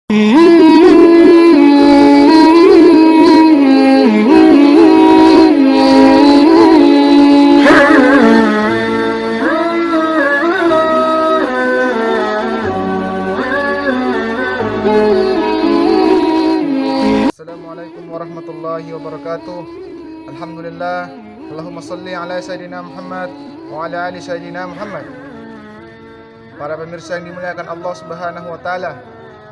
Assalamualaikum warahmatullahi wabarakatuh. Alhamdulillah. Allahumma salli ala Sayyidina Muhammad wa ala ali Sayyidina Muhammad. Para pemirsa yang dimuliakan Allah Subhanahu wa taala,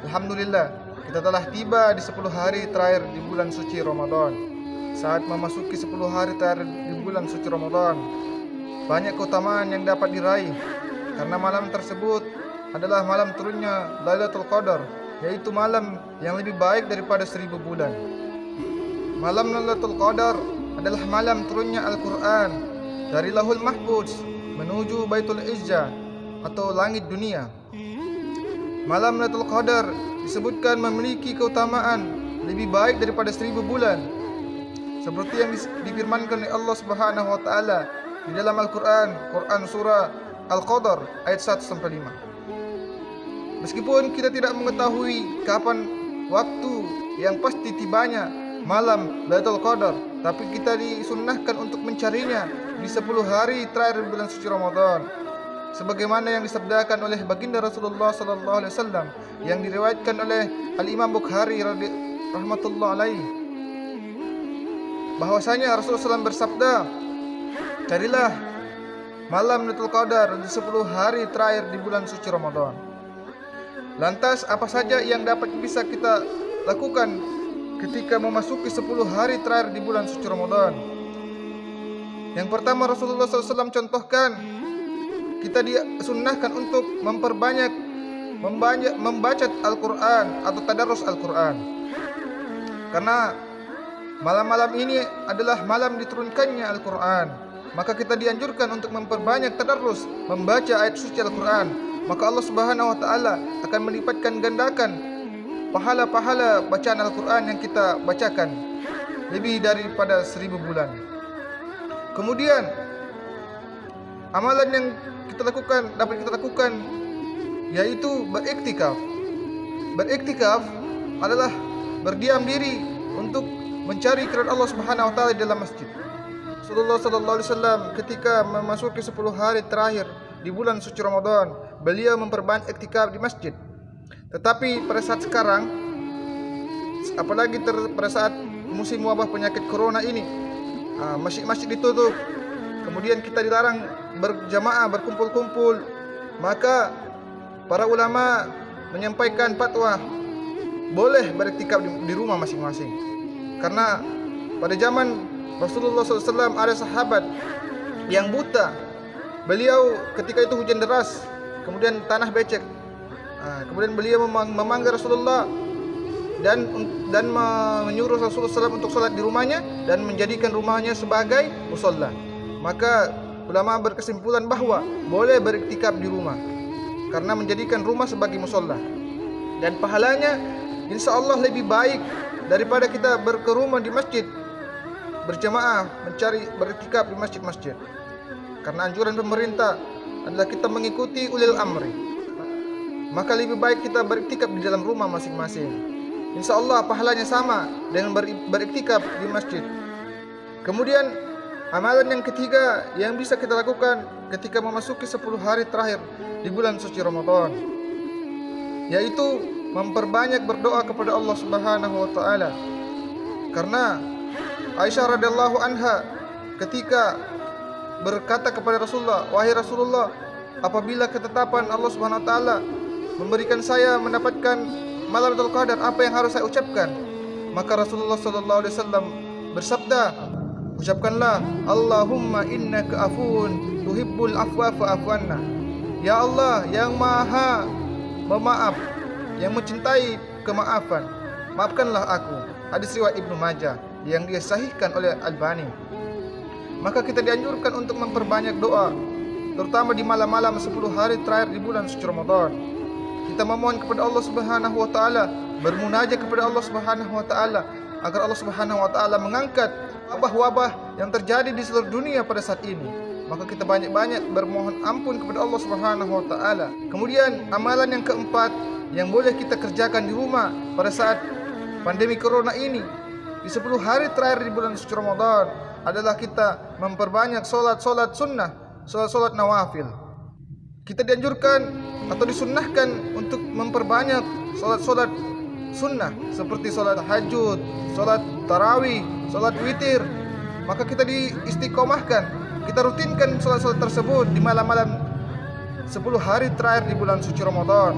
alhamdulillah kita telah tiba di 10 hari terakhir di bulan suci Ramadan. Saat memasuki 10 hari terakhir di bulan suci Ramadan, banyak keutamaan yang dapat diraih karena malam tersebut adalah malam turunnya Lailatul Qadar, yaitu malam yang lebih baik daripada 1000 bulan. Malam Lailatul Qadar adalah malam turunnya Al-Quran dari Lauhul Mahfuz menuju Baitul Izzah atau langit dunia. Malam Lailatul Qadar disebutkan memiliki keutamaan lebih baik daripada 1000 bulan, seperti yang difirmankan oleh Allah Subhanahu wa taala di dalam Al-Quran, Quran surah Al-Qadar ayat 1-5. Meskipun kita tidak mengetahui kapan waktu yang pasti tibanya malam Lailatul Qadar, tapi kita disunnahkan untuk mencarinya di 10 hari terakhir bulan suci Ramadan, sebagaimana yang disabdakan oleh baginda Rasulullah sallallahu alaihi wasallam yang diriwayatkan oleh Al-Imam Bukhari rahmatullah alaihi, bahwasanya Rasulullah SAW bersabda, carilah malam Lailatul Qadar di 10 hari terakhir di bulan suci Ramadan. Lantas apa saja yang bisa kita lakukan ketika memasuki 10 hari terakhir di bulan suci Ramadan? Yang pertama, Rasulullah SAW contohkan, kita disunnahkan untuk memperbanyak membaca Al-Quran atau tadarus Al-Quran, karena malam-malam ini adalah malam diturunkannya Al-Quran. Maka kita dianjurkan untuk memperbanyak tadarus, membaca ayat suci Al-Quran. Maka Allah Subhanahu wa taala akan melipatkan gandakan pahala-pahala bacaan Al-Quran yang kita bacakan lebih daripada 1000 bulan. Kemudian amalan yang dapat kita lakukan yaitu beriktikaf. Beriktikaf adalah berdiam diri untuk mencari keridhaan Allah Subhanahu wa taala di dalam masjid. Rasulullah sallallahu alaihi wasallam ketika memasuki 10 hari terakhir di bulan suci Ramadan, beliau memperbanyak iktikaf di masjid. Tetapi pada saat sekarang, apalagi pada saat musim wabah penyakit corona ini, masjid-masjid ditutup, kemudian kita dilarang berjamaah, berkumpul-kumpul, maka para ulama menyampaikan fatwa boleh beriktikaf di rumah masing-masing. Karena pada zaman Rasulullah SAW ada sahabat yang buta. Beliau ketika itu hujan deras, kemudian tanah becek. Kemudian beliau memanggil Rasulullah dan menyuruh Rasulullah SAW untuk sholat di rumahnya dan menjadikan rumahnya sebagai musalla. Maka ulama berkesimpulan bahwa boleh beriktikaf di rumah karena menjadikan rumah sebagai musalla, dan pahalanya insya Allah lebih baik daripada kita berkerumun di masjid berjamaah mencari beriktikaf di masjid-masjid. Karena anjuran pemerintah adalah kita mengikuti ulil amri, maka lebih baik kita beriktikaf di dalam rumah masing-masing. Insya Allah pahalanya sama dengan beriktikaf di masjid. Kemudian amalan yang ketiga yang bisa kita lakukan ketika memasuki 10 hari terakhir di bulan suci Ramadan, yaitu memperbanyak berdoa kepada Allah Subhanahu wa taala. Karena Aisyah radhiyallahu anha ketika berkata kepada Rasulullah, wahai Rasulullah, apabila ketetapan Allah Subhanahu wa taala memberikan saya mendapatkan malam Lailatul Qadar, apa yang harus saya ucapkan? Maka Rasulullah sallallahu alaihi wasallam bersabda, ucapkanlah Allahumma innaka afuwun tuhibbul afwa fa'fu anna. Ya Allah yang Maha Pemaaf, yang mencintai kemaafan, maafkanlah aku. Hadis riwayat Ibnu Majah yang disahihkan oleh Albani. Maka kita dianjurkan untuk memperbanyak doa, terutama di malam-malam 10 hari terakhir di bulan suci Ramadan. Kita memohon kepada Allah Subhanahu wa taala, bermunajat kepada Allah Subhanahu wa taala agar Allah Subhanahu wa taala mengangkat wabah-wabah yang terjadi di seluruh dunia pada saat ini. Maka kita banyak-banyak bermohon ampun kepada Allah Subhanahu wa taala. Kemudian amalan yang keempat yang boleh kita kerjakan di rumah pada saat pandemi corona ini, di 10 hari terakhir di bulan suci Ramadan, adalah kita memperbanyak solat-solat sunnah, solat-solat nawafil. Kita dianjurkan atau disunnahkan untuk memperbanyak solat-solat sunnah seperti solat hajud, solat tarawih, solat witir. Maka kita diistiqomahkan, kita rutinkan solat-solat tersebut di malam-malam 10 hari terakhir di bulan suci Ramadan.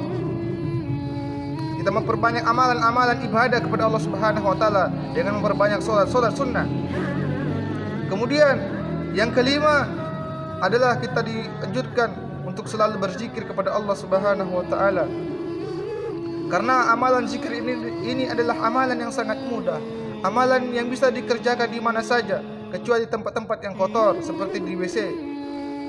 Kita memperbanyak amalan-amalan ibadah kepada Allah Subhanahu wa taala dengan memperbanyak solat-solat sunnah. Kemudian yang kelima adalah kita dianjurkan untuk selalu berzikir kepada Allah Subhanahu wa taala. Karena amalan zikir ini adalah amalan yang sangat mudah, amalan yang bisa dikerjakan di mana saja kecuali tempat-tempat yang kotor seperti di WC.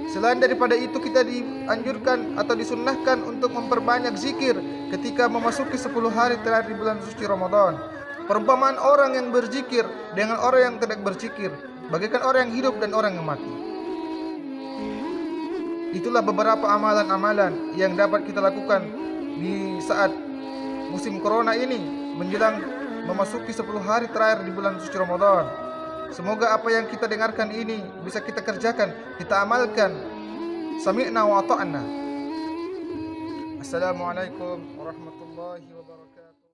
Selain daripada itu, kita dianjurkan atau disunnahkan untuk memperbanyak zikir ketika memasuki 10 hari terakhir di bulan suci Ramadan. Perumpamaan orang yang berzikir dengan orang yang tidak berzikir bagaikan orang yang hidup dan orang yang mati. Itulah beberapa amalan-amalan yang dapat kita lakukan di saat musim corona ini menjelang memasuki 10 hari terakhir di bulan suci Ramadan. Semoga apa yang kita dengarkan ini bisa kita kerjakan, kita amalkan. Sami'na wa ata'na. Assalamualaikum warahmatullahi wabarakatuh.